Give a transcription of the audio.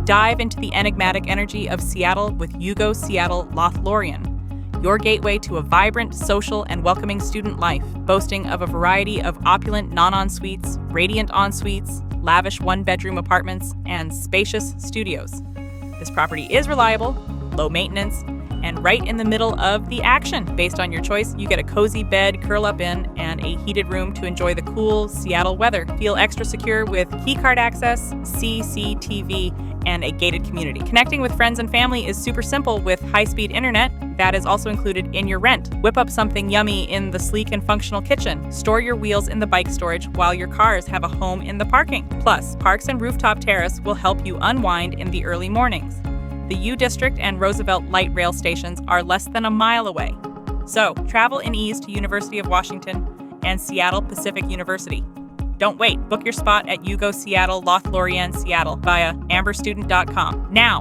Dive into the enigmatic energy of Seattle with Yugo Seattle Lothlorien, your gateway to a vibrant, social, and welcoming student life, boasting of a variety of opulent non-ensuites, radiant ensuites, lavish one-bedroom apartments, and spacious studios. This property is reliable, low maintenance, and right in the middle of the action. Based on your choice, you get a cozy bed, curl up in, and a heated room to enjoy the cool Seattle weather. Feel extra secure with keycard access, CCTV, and a gated community. Connecting with friends and family is super simple with high-speed internet that is also included in your rent. Whip up something yummy in the sleek and functional kitchen. Store your wheels in the bike storage while your cars have a home in the parking. Plus, Parks and Rooftop Terrace will help you unwind in the early mornings. The U District and Roosevelt Light Rail stations are less than a mile away. So, travel in ease to University of Washington and Seattle Pacific University. Don't wait. Book your spot at Yugo Seattle Lothlorien Seattle via amberstudent.com. Now,